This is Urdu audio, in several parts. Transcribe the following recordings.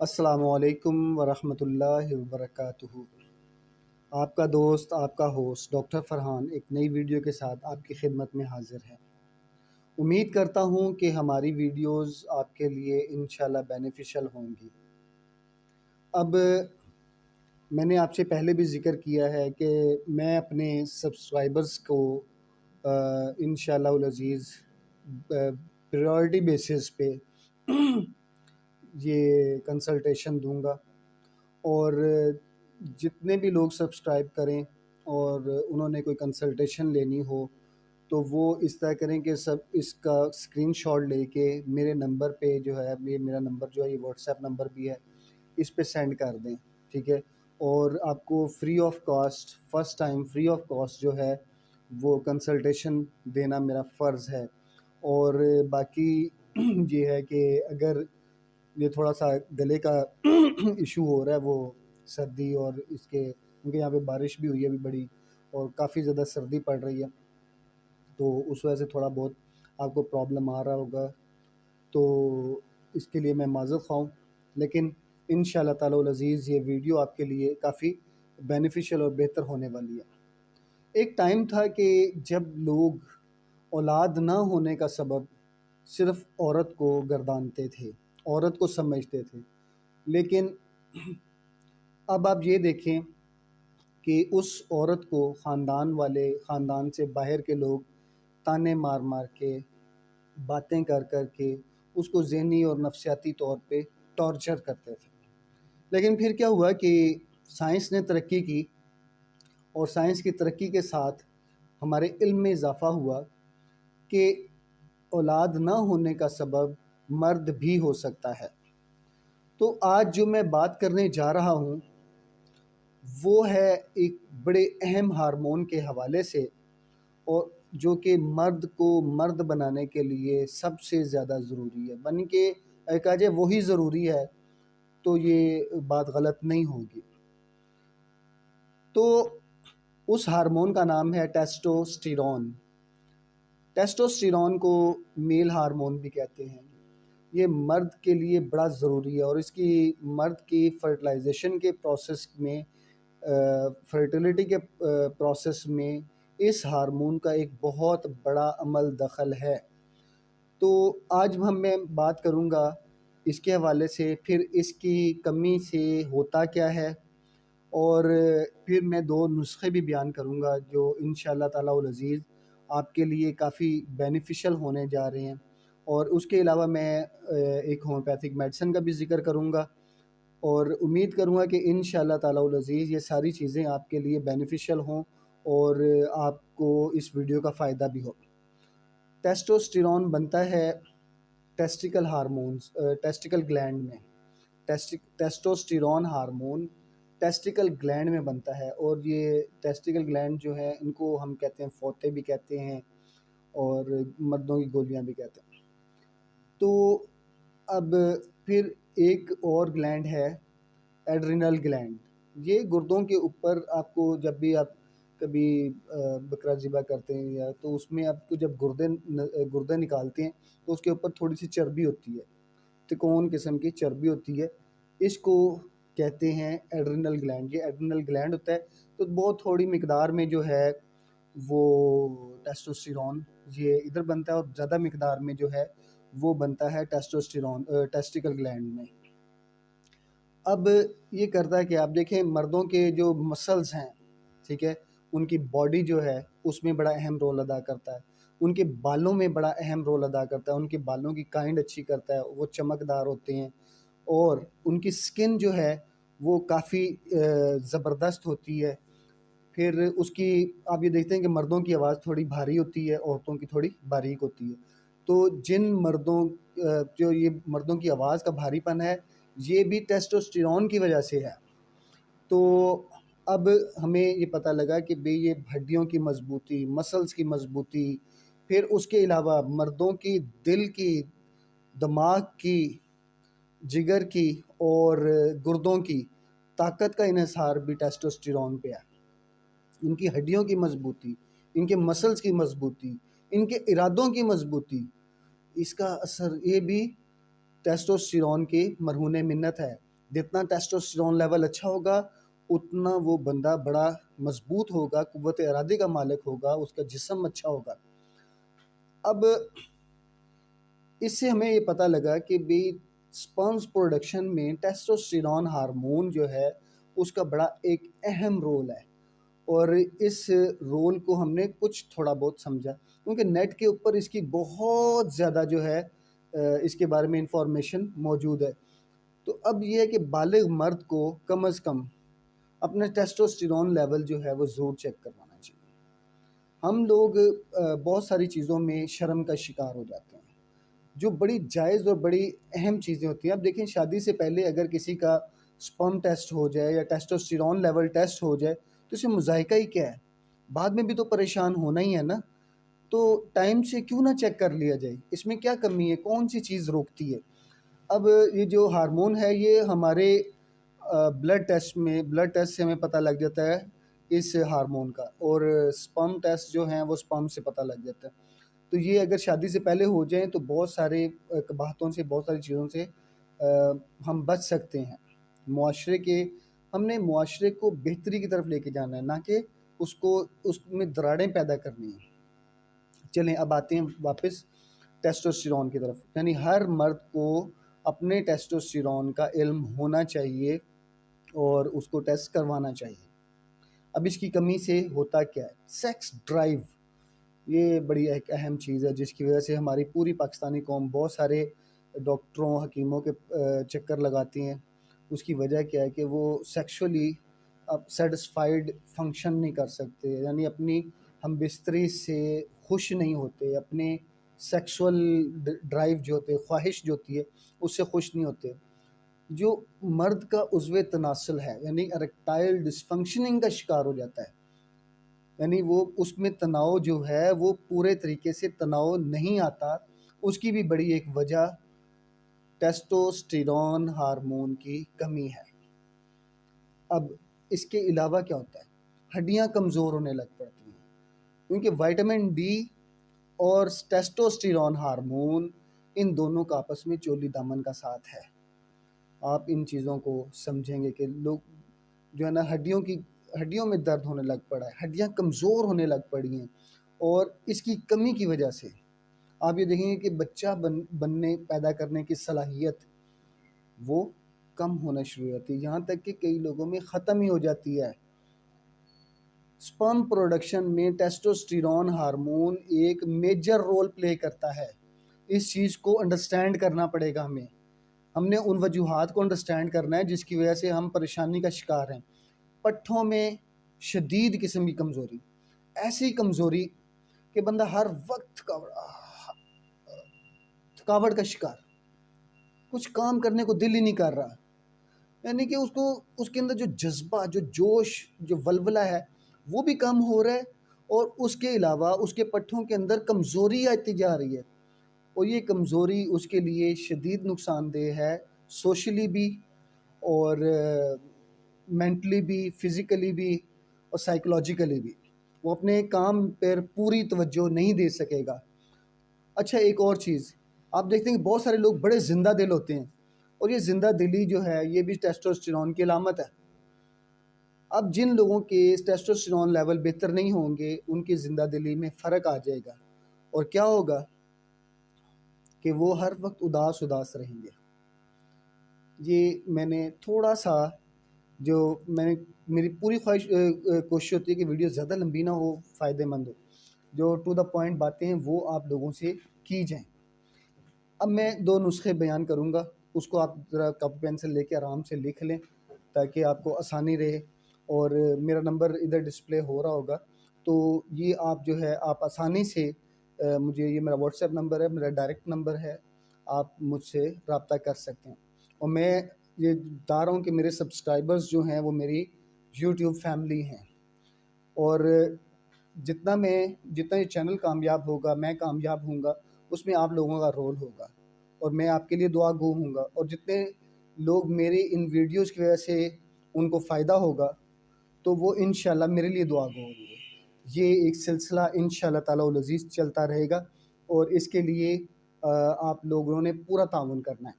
السلام علیکم ورحمۃ اللہ وبرکاتہ۔ آپ کا دوست، آپ کا ہوسٹ ڈاکٹر فرحان ایک نئی ویڈیو کے ساتھ آپ کی خدمت میں حاضر ہے۔ امید کرتا ہوں کہ ہماری ویڈیوز آپ کے لیے انشاءاللہ بینیفیشل ہوں گی۔ اب میں نے آپ سے پہلے بھی ذکر کیا ہے کہ میں اپنے سبسکرائبرز کو انشاءاللہ العزیز پریورٹی بیسس پہ یہ کنسلٹیشن دوں گا، اور جتنے بھی لوگ سبسکرائب کریں اور انہوں نے کوئی کنسلٹیشن لینی ہو تو وہ اس طرح کریں کہ سب اس کا اسکرین شاٹ لے کے میرے نمبر پہ جو ہے، میرا نمبر جو ہے یہ واٹس ایپ نمبر بھی ہے، اس پہ سینڈ کر دیں، ٹھیک ہے۔ اور آپ کو free of cost, first time free of cost جو ہے وہ کنسلٹیشن دینا میرا فرض ہے۔ اور باقی یہ ہے کہ اگر یہ تھوڑا سا گلے کا ایشو ہو رہا ہے، وہ سردی اور اس کے، کیونکہ یہاں پہ بارش بھی ہوئی ہے ابھی بڑی، اور کافی زیادہ سردی پڑ رہی ہے، تو اس وجہ سے تھوڑا بہت آپ کو پرابلم آ رہا ہوگا، تو اس کے لیے میں معذرت خواہ ہوں۔ لیکن ان شاء اللہ تعالی العزیز یہ ویڈیو آپ کے لیے کافی بینیفیشل اور بہتر ہونے والی ہے۔ ایک ٹائم تھا کہ جب لوگ اولاد نہ ہونے کا سبب صرف عورت کو گردانتے تھے، عورت کو سمجھتے تھے، لیکن اب آپ یہ دیکھیں کہ اس عورت کو خاندان والے، خاندان سے باہر کے لوگ تانے مار مار کے، باتیں کر کر کے اس کو ذہنی اور نفسیاتی طور پہ ٹارچر کرتے تھے۔ لیکن پھر کیا ہوا کہ سائنس نے ترقی کی، اور سائنس کی ترقی کے ساتھ ہمارے علم میں اضافہ ہوا کہ اولاد نہ ہونے کا سبب مرد بھی ہو سکتا ہے۔ تو آج جو میں بات کرنے جا رہا ہوں وہ ہے ایک بڑے اہم ہارمون کے حوالے سے، اور جو کہ مرد کو مرد بنانے کے لیے سب سے زیادہ ضروری ہے، بن کے کہا جائے وہی ضروری ہے تو یہ بات غلط نہیں ہوگی۔ تو اس ہارمون کا نام ہے ٹیسٹوسٹیرون۔ ٹیسٹوسٹیرون کو میل ہارمون بھی کہتے ہیں۔ یہ مرد کے لیے بڑا ضروری ہے، اور اس کی مرد کی فرٹیلائزیشن کے پروسیس میں، فرٹیلیٹی کے پروسیس میں اس ہارمون کا ایک بہت بڑا عمل دخل ہے۔ تو آج میں بات کروں گا اس کے حوالے سے، پھر اس کی کمی سے ہوتا کیا ہے، اور پھر میں دو نسخے بھی بیان کروں گا جو انشاءاللہ تعالی العزیز آپ کے لیے کافی بینیفیشل ہونے جا رہے ہیں۔ اور اس کے علاوہ میں ایک ہومیوپیتھک میڈیسن کا بھی ذکر کروں گا، اور امید کروں گا کہ انشاءاللہ تعالی العزیز یہ ساری چیزیں آپ کے لیے بینیفیشل ہوں اور آپ کو اس ویڈیو کا فائدہ بھی ہو۔ ٹیسٹوسٹیرون بنتا ہے ٹیسٹیکل ہارمونز، ٹیسٹیکل گلینڈ میں۔ ٹیسٹوسٹیرون ہارمون ٹیسٹیکل گلینڈ میں بنتا ہے، اور یہ ٹیسٹیکل گلینڈ جو ہے ان کو ہم کہتے ہیں فوتے بھی کہتے ہیں، اور مردوں کی گولیاں بھی کہتے ہیں۔ تو اب پھر ایک اور گلینڈ ہے ایڈرینل گلینڈ۔ یہ گردوں کے اوپر، آپ کو جب بھی آپ کبھی بکرا ذبح کرتے ہیں یا تو اس میں آپ کو جب گردے نکالتے ہیں تو اس کے اوپر تھوڑی سی چربی ہوتی ہے، تکون قسم کی چربی ہوتی ہے، اس کو کہتے ہیں ایڈرینل گلینڈ۔ یہ ایڈرینل گلینڈ ہوتا ہے، تو بہت تھوڑی مقدار میں جو ہے وہ ٹیسٹوسٹیرون یہ ادھر بنتا ہے، اور زیادہ مقدار میں جو ہے وہ بنتا ہے ٹیسٹوسٹیرون ٹیسٹیکل گلینڈ میں۔ اب یہ کرتا ہے کہ آپ دیکھیں مردوں کے جو مسلز ہیں، ٹھیک ہے، ان کی باڈی جو ہے اس میں بڑا اہم رول ادا کرتا ہے، ان کے بالوں میں بڑا اہم رول ادا کرتا ہے، ان کے بالوں کی کائنڈ اچھی کرتا ہے، وہ چمکدار ہوتے ہیں، اور ان کی سکن جو ہے وہ کافی زبردست ہوتی ہے۔ پھر اس کی آپ یہ دیکھتے ہیں کہ مردوں کی آواز تھوڑی بھاری ہوتی ہے، عورتوں کی تھوڑی باریک ہوتی ہے۔ تو جن مردوں جو یہ مردوں کی آواز کا بھاری پن ہے، یہ بھی ٹیسٹوسٹیرون کی وجہ سے ہے۔ تو اب ہمیں یہ پتہ لگا کہ بھئی یہ ہڈیوں کی مضبوطی، مسلز کی مضبوطی، پھر اس کے علاوہ مردوں کی دل کی، دماغ کی، جگر کی اور گردوں کی طاقت کا انحصار بھی ٹیسٹوسٹیرون پہ ہے۔ ان کی ہڈیوں کی مضبوطی، ان کے مسلز کی مضبوطی، ان کے ارادوں کی مضبوطی، اس کا اثر یہ بھی ٹیسٹوسٹیرون کی مرہون منت ہے۔ جتنا ٹیسٹوسٹیرون لیول اچھا ہوگا اتنا وہ بندہ بڑا مضبوط ہوگا، قوت ارادے کا مالک ہوگا، اس کا جسم اچھا ہوگا۔ اب اس سے ہمیں یہ پتہ لگا کہ بھی سپرمز پروڈکشن میں ٹیسٹوسٹیرون ہارمون جو ہے اس کا بڑا ایک اہم رول ہے، اور اس رول کو ہم نے کچھ تھوڑا بہت سمجھا، کیونکہ نیٹ کے اوپر اس کی بہت زیادہ جو ہے اس کے بارے میں انفارمیشن موجود ہے۔ تو اب یہ ہے کہ بالغ مرد کو کم از کم اپنا ٹیسٹوسٹیرون لیول جو ہے وہ ضرور چیک کروانا چاہیے۔ ہم لوگ بہت ساری چیزوں میں شرم کا شکار ہو جاتے ہیں، جو بڑی جائز اور بڑی اہم چیزیں ہوتی ہیں۔ اب دیکھیں، شادی سے پہلے اگر کسی کا سپرم ٹیسٹ ہو جائے یا ٹیسٹوسٹیرون لیول ٹیسٹ ہو جائے تو اسے مذائقہ ہی کیا ہے، بعد میں بھی تو پریشان ہونا ہی ہے نا۔ تو ٹائم سے کیوں نہ چیک کر لیا جائے، اس میں کیا کمی ہے، کون سی چیز روکتی ہے؟ اب یہ جو ہارمون ہے یہ ہمارے بلڈ ٹیسٹ سے ہمیں پتہ لگ جاتا ہے اس ہارمون کا، اور سپرم ٹیسٹ جو ہیں وہ سپرم سے پتہ لگ جاتا ہے۔ تو یہ اگر شادی سے پہلے ہو جائیں تو بہت سارے قباحتوں سے، بہت ساری چیزوں سے ہم بچ سکتے ہیں۔ ہم نے معاشرے کو بہتری کی طرف لے کے جانا ہے، نہ کہ اس میں دراڑیں پیدا کرنی ہیں۔ چلیں اب آتے ہیں واپس ٹیسٹوسٹیرون کی طرف، یعنی ہر مرد کو اپنے ٹیسٹوسٹیرون کا علم ہونا چاہیے اور اس کو ٹیسٹ کروانا چاہیے۔ اب اس کی کمی سے ہوتا کیا ہے؟ سیکس ڈرائیو، یہ بڑی ایک اہم چیز ہے جس کی وجہ سے ہماری پوری پاکستانی قوم بہت سارے ڈاکٹروں، حکیموں کے چکر لگاتی ہیں۔ اس کی وجہ کیا ہے کہ وہ سیکشولی اب سیٹسفائیڈ فنکشن نہیں کر سکتے، یعنی اپنی ہم بستری سے خوش نہیں ہوتے، اپنے سیکشول ڈرائیو جو ہوتے، خواہش جو ہوتی ہے اس سے خوش نہیں ہوتے۔ جو مرد کا عضو تناسل ہے یعنی اریکٹائل ڈسفنکشننگ کا شکار ہو جاتا ہے، یعنی وہ اس میں تناؤ جو ہے وہ پورے طریقے سے تناؤ نہیں آتا، اس کی بھی بڑی ایک وجہ ٹیسٹوسٹیرون ہارمون کی کمی ہے۔ اب اس کے علاوہ کیا ہوتا ہے؟ ہڈیاں کمزور ہونے لگ پڑتی ہیں، کیونکہ وائٹامن ڈی اور ٹیسٹوسٹیرون ہارمون ان دونوں کا آپس میں چولی دامن کا ساتھ ہے۔ آپ ان چیزوں کو سمجھیں گے کہ لوگ جو ہے نا ہڈیوں میں درد ہونے لگ پڑا ہے، ہڈیاں کمزور ہونے لگ پڑی ہیں، اور اس کی کمی کی وجہ سے آپ یہ دیکھیں گے کہ بچہ پیدا کرنے کی صلاحیت وہ کم ہونا شروع ہو جاتی ہے، یہاں تک کہ کئی لوگوں میں ختم ہی ہو جاتی ہے۔ سپرم پروڈکشن میں ٹیسٹوسٹیرون ہارمون ایک میجر رول پلے کرتا ہے۔ اس چیز کو انڈرسٹینڈ کرنا پڑے گا ہم نے ان وجوہات کو انڈرسٹینڈ کرنا ہے جس کی وجہ سے ہم پریشانی کا شکار ہیں۔ پٹھوں میں شدید قسم کی کمزوری، ایسی کمزوری کہ بندہ ہر وقت تھکاوٹ کا شکار، کچھ کام کرنے کو دل ہی نہیں کر رہا، یعنی کہ اس کے اندر جو جذبہ، جو جوش، جو ولولہ ہے وہ بھی کم ہو رہا ہے، اور اس کے علاوہ اس کے پٹھوں کے اندر کمزوری آتی جا رہی ہے، اور یہ کمزوری اس کے لیے شدید نقصان دہ ہے، سوشلی بھی اور مینٹلی بھی، فزیکلی بھی اور سائیکولوجیکلی بھی۔ وہ اپنے کام پر پوری توجہ نہیں دے سکے گا۔ اچھا، ایک اور چیز آپ دیکھتے ہیں کہ بہت سارے لوگ بڑے زندہ دل ہوتے ہیں، اور یہ زندہ دلی جو ہے یہ بھی ٹیسٹوسٹیرون کی علامت ہے۔ اب جن لوگوں کے ٹیسٹوسٹیرون لیول بہتر نہیں ہوں گے ان کی زندہ دلی میں فرق آ جائے گا، اور کیا ہوگا کہ وہ ہر وقت اداس رہیں گے۔ یہ میں نے تھوڑا سا میری پوری کوشش ہوتی ہے کہ ویڈیو زیادہ لمبی نہ ہو، فائدہ مند ہو، جو ٹو دا پوائنٹ باتیں ہیں وہ آپ لوگوں سے کی جائیں۔ اب میں 2 نسخے بیان کروں گا، اس کو آپ ذرا کاپی پینسل لے کے آرام سے لکھ لیں تاکہ آپ کو آسانی رہے، اور میرا نمبر ادھر ڈسپلے ہو رہا ہوگا، تو یہ آپ جو ہے آپ آسانی سے مجھے، یہ میرا واٹس ایپ نمبر ہے، میرا ڈائریکٹ نمبر ہے، آپ مجھ سے رابطہ کر سکتے ہیں۔ اور میں یہ بتا رہا ہوں کہ میرے سبسکرائبرز جو ہیں وہ میری یوٹیوب فیملی ہیں، اور جتنا یہ چینل کامیاب ہوگا، میں کامیاب ہوں گا، اس میں آپ لوگوں کا رول ہوگا، اور میں آپ کے لیے دعا گو ہوں گا، اور جتنے لوگ میری ان ویڈیوز کی وجہ سے ان کو فائدہ ہوگا تو وہ انشاءاللہ میرے لیے دعا گو ہوں گے۔ یہ ایک سلسلہ انشاءاللہ تعالی العزیز چلتا رہے گا، اور اس کے لیے آپ لوگوں نے پورا تعاون کرنا ہے۔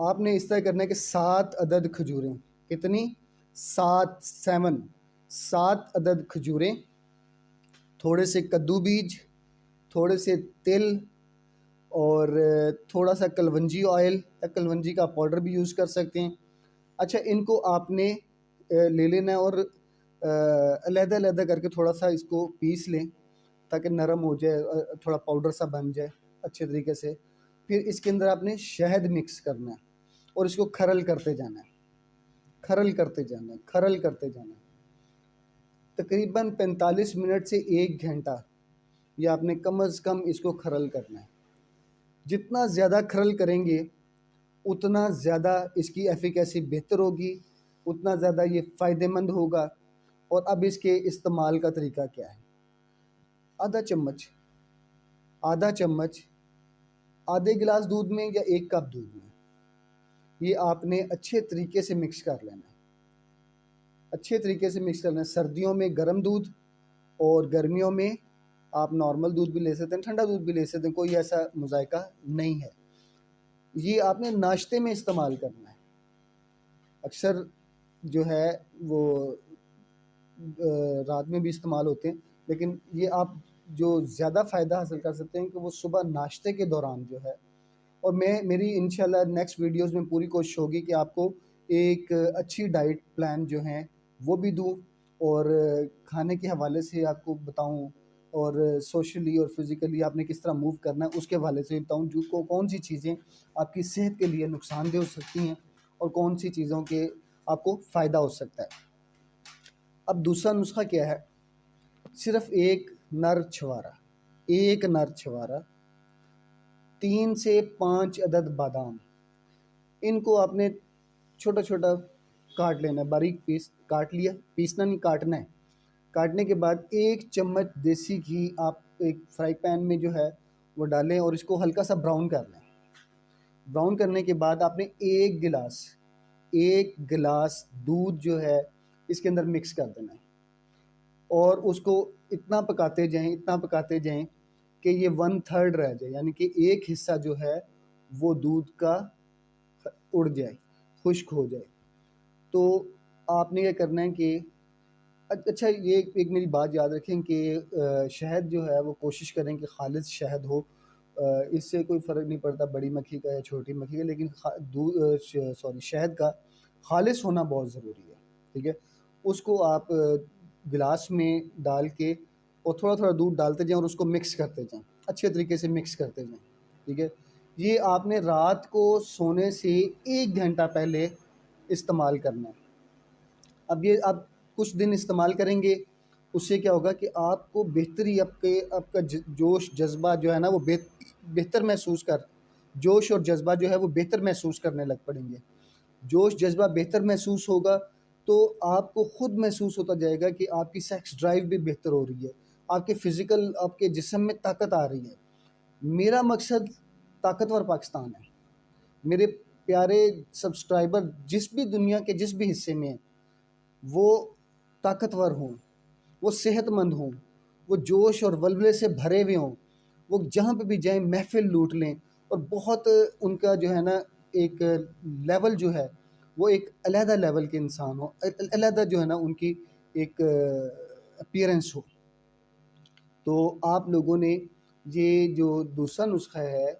آپ نے اس طرح کرنا ہے کہ 7 عدد کھجوریں، کتنی؟ 7 عدد کھجوریں، تھوڑے سے کدو بیج، تھوڑے سے تل، اور تھوڑا سا کلونجی آئل یا کلونجی کا پاؤڈر بھی یوز کر سکتے ہیں۔ اچھا، ان کو آپ نے لے لینا ہے اور علیحدہ علیحدہ کر کے تھوڑا سا اس کو پیس لیں تاکہ نرم ہو جائے، تھوڑا پاؤڈر سا بن جائے اچھے طریقے سے۔ پھر اس کے اندر آپ نے شہد مکس کرنا ہے اور اس کو کھرل کرتے جانا ہے، کھرل کرتے جانا ہے، کھرل کرتے جانا ہے۔ تقریباً 45 منٹ سے 1 گھنٹہ یہ آپ نے کم از کم اس کو کھرل کرنا ہے۔ جتنا زیادہ کھرل کریں گے اتنا زیادہ اس کی ایفیکیسی بہتر ہوگی، اتنا زیادہ یہ فائدہ مند ہوگا۔ اور اب اس کے استعمال کا طریقہ کیا ہے؟ آدھا چمچ آدھے گلاس دودھ میں یا 1 کپ دودھ میں یہ آپ نے اچھے طریقے سے مکس کر لینا ہے، اچھے طریقے سے مکس کرنا ہے۔ سردیوں میں گرم دودھ اور گرمیوں میں آپ نارمل دودھ بھی لے سکتے ہیں، ٹھنڈا دودھ بھی لے سکتے ہیں، کوئی ایسا مذائقہ نہیں ہے۔ یہ آپ نے ناشتے میں استعمال کرنا ہے۔ اکثر جو ہے وہ رات میں بھی استعمال ہوتے ہیں، لیکن یہ آپ جو زیادہ فائدہ حاصل کر سکتے ہیں کہ وہ صبح ناشتے کے دوران جو ہے۔ اور میری انشاءاللہ نیکسٹ ویڈیوز میں پوری کوشش ہوگی کہ آپ کو ایک اچھی ڈائٹ پلان جو ہیں وہ بھی دوں، اور کھانے کے حوالے سے آپ کو بتاؤں، اور سوشلی اور فزیکلی آپ نے کس طرح موو کرنا ہے اس کے حوالے سے بتاؤں، جو کون سی چیزیں آپ کی صحت کے لیے نقصان دہ ہو سکتی ہیں اور کون سی چیزوں کے آپ کو فائدہ ہو سکتا ہے۔ اب دوسرا نسخہ کیا ہے؟ صرف ایک نر چھوارا، 3 سے 5 عدد بادام، ان کو آپ نے چھوٹا چھوٹا کاٹ لینا ہے، باریک پیس کاٹ لیا، پیسنا نہیں، کاٹنا ہے۔ کاٹنے کے بعد 1 چمچ دیسی گھی آپ ایک فرائی پین میں جو ہے وہ ڈالیں اور اس کو ہلکا سا براؤن کر لیں۔ براؤن کرنے کے بعد آپ نے 1 گلاس دودھ جو ہے اس کے اندر مکس کر دینا ہے، اور اس کو اتنا پکاتے جائیں کہ یہ 1/3 رہ جائے، یعنی کہ 1 حصہ جو ہے وہ دودھ کا اڑ جائے، خشک ہو جائے۔ تو آپ نے یہ کرنا ہے کہ اچھا، یہ ایک میری بات یاد رکھیں کہ شہد جو ہے وہ کوشش کریں کہ خالص شہد ہو، اس سے کوئی فرق نہیں پڑتا بڑی مکھی کا یا چھوٹی مکھی کا، لیکن شہد کا خالص ہونا بہت ضروری ہے، ٹھیک ہے۔ اس کو آپ گلاس میں ڈال کے اور تھوڑا تھوڑا دودھ ڈالتے جائیں اور اس کو مکس کرتے جائیں، اچھے طریقے سے مکس کرتے جائیں، ٹھیک ہے۔ یہ آپ نے رات کو سونے سے 1 گھنٹہ پہلے استعمال کرنا ہے۔ اب یہ آپ کچھ دن استعمال کریں گے، اس سے کیا ہوگا کہ آپ کو بہتری، آپ کا جوش جذبہ جو ہے نا وہ بہتر جوش اور جذبہ جو ہے وہ بہتر محسوس کرنے لگ پڑیں گے۔ جوش جذبہ بہتر محسوس ہوگا تو آپ کو خود محسوس ہوتا جائے گا کہ آپ کی سیکس ڈرائیو بھی بہتر ہو رہی ہے، آپ کے جسم میں طاقت آ رہی ہے۔ میرا مقصد طاقتور پاکستان ہے۔ میرے پیارے سبسکرائبر دنیا کے جس بھی حصے میں ہیں وہ طاقتور ہوں، وہ صحت مند ہوں، وہ جوش اور ولولے سے بھرے ہوئے ہوں، وہ جہاں پہ بھی جائیں محفل لوٹ لیں، اور بہت ان کا جو ہے نا ایک لیول جو ہے وہ ایک علیحدہ لیول کے انسان ہو، علیحدہ جو ہے نا ان کی ایک اپیرنس ہو۔ تو آپ لوگوں نے یہ جو دوسرا نسخہ ہے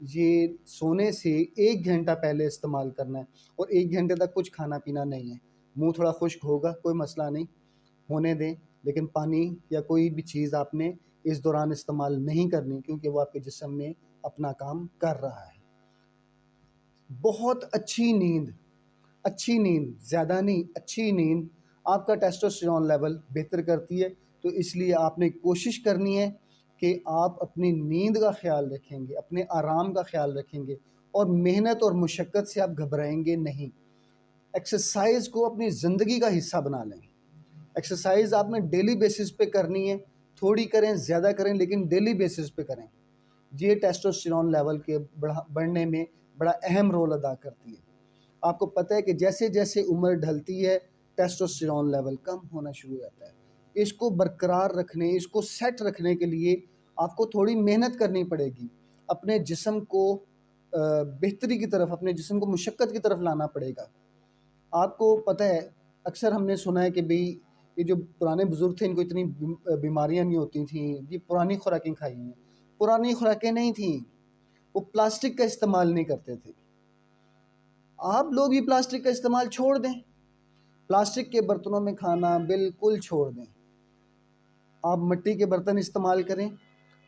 یہ سونے سے 1 گھنٹہ پہلے استعمال کرنا ہے، اور 1 گھنٹے تک کچھ کھانا پینا نہیں ہے۔ منہ تھوڑا خشک ہوگا، کوئی مسئلہ نہیں، ہونے دیں، لیکن پانی یا کوئی بھی چیز آپ نے اس دوران استعمال نہیں کرنی، کیونکہ وہ آپ کے جسم میں اپنا کام کر رہا ہے۔ بہت اچھی نیند، زیادہ نہیں، اچھی نیند آپ کا ٹیسٹوسٹیرون لیول بہتر کرتی ہے۔ تو اس لیے آپ نے کوشش کرنی ہے کہ آپ اپنی نیند کا خیال رکھیں گے، اپنے آرام کا خیال رکھیں گے، اور محنت اور مشقت سے آپ گھبرائیں گے نہیں۔ ایکسرسائز کو اپنی زندگی کا حصہ بنا لیں۔ ایکسرسائز آپ نے ڈیلی بیسس پہ کرنی ہے، تھوڑی کریں، زیادہ کریں، لیکن ڈیلی بیسس پہ کریں۔ یہ ٹیسٹوسٹیرون لیول کے بڑھنے میں بڑا اہم رول ادا کرتی ہے۔ آپ کو پتہ ہے کہ جیسے جیسے عمر ڈھلتی ہے ٹیسٹوسٹیرون لیول کم ہونا شروع ہو جاتا ہے۔ اس کو برقرار رکھنے، اس کو سیٹ رکھنے کے لیے آپ کو تھوڑی محنت کرنی پڑے گی، اپنے جسم کو بہتری کی طرف، اپنے جسم کو مشقت کی طرف لانا پڑے گا۔ آپ کو پتہ ہے، اکثر ہم نے سنا ہے کہ بھئی یہ جو پرانے بزرگ تھے ان کو اتنی بیماریاں نہیں ہوتی تھیں، یہ پرانی خوراکیں کھائی ہیں۔ پرانی خوراکیں نہیں تھیں، وہ پلاسٹک کا استعمال نہیں کرتے تھے۔ آپ لوگ بھی پلاسٹک کا استعمال چھوڑ دیں، پلاسٹک کے برتنوں میں کھانا بالکل چھوڑ دیں۔ آپ مٹی کے برتن استعمال کریں،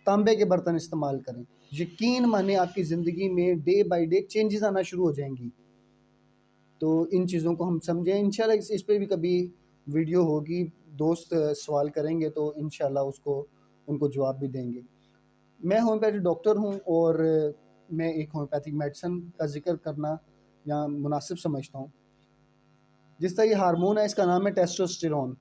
تانبے کے برتن استعمال کریں، یقین مانیں آپ کی زندگی میں ڈے بائی ڈے چینجز آنا شروع ہو جائیں گی۔ تو ان چیزوں کو ہم سمجھیں، انشاءاللہ اس پہ بھی کبھی ویڈیو ہوگی، دوست سوال کریں گے تو انشاءاللہ ان کو جواب بھی دیں گے۔ میں ہومیوپیتھی ڈاکٹر ہوں، اور میں ایک ہومیوپیتھک میڈیسن کا ذکر کرنا یا مناسب سمجھتا ہوں۔ جس طرح یہ ہارمون ہے، اس کا نام ہے ٹیسٹوسٹیرون،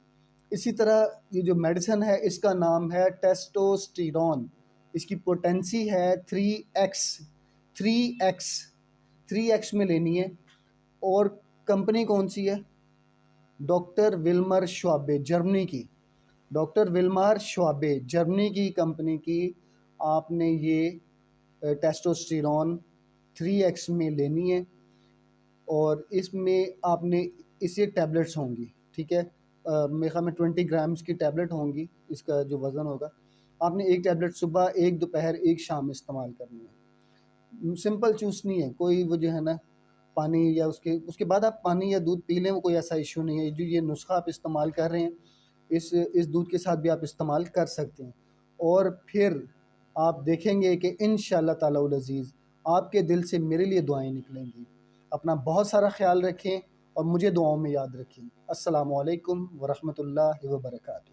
اسی طرح یہ جو میڈیسن ہے اس کا نام ہے ٹیسٹوسٹیرون۔ اس کی پوٹینسی ہے 3x 3x میں لینی ہے۔ اور کمپنی کون سی ہے؟ ڈاکٹر ولمر شوابے، جرمنی کی، ڈاکٹر ولمر شوابے جرمنی کی کمپنی کی آپ نے یہ ٹیسٹوسٹیرون 3x میں لینی ہے، اور اس میں آپ نے اس یہ ٹیبلٹس ہوں گی، ٹھیک ہے، میرے خیال میں 20 گرامز کی ٹیبلٹ ہوں گی، اس کا جو وزن ہوگا۔ آپ نے ایک ٹیبلٹ صبح، ایک دوپہر، ایک شام استعمال کرنی ہے۔ سمپل چوسنی ہے، کوئی وہ جو ہے نا پانی یا اس کے بعد آپ پانی یا دودھ پی لیں، وہ کوئی ایسا ایشو نہیں ہے۔ جو یہ نسخہ آپ استعمال کر رہے ہیں، اس دودھ کے ساتھ بھی آپ استعمال کر سکتے ہیں، اور پھر آپ دیکھیں گے کہ انشاءاللہ تعالی العزیز آپ کے دل سے میرے لیے دعائیں نکلیں گی۔ اپنا بہت سارا خیال رکھیں اور مجھے دعاؤں میں یاد رکھیں۔ السلام علیکم ورحمۃ اللہ وبرکاتہ۔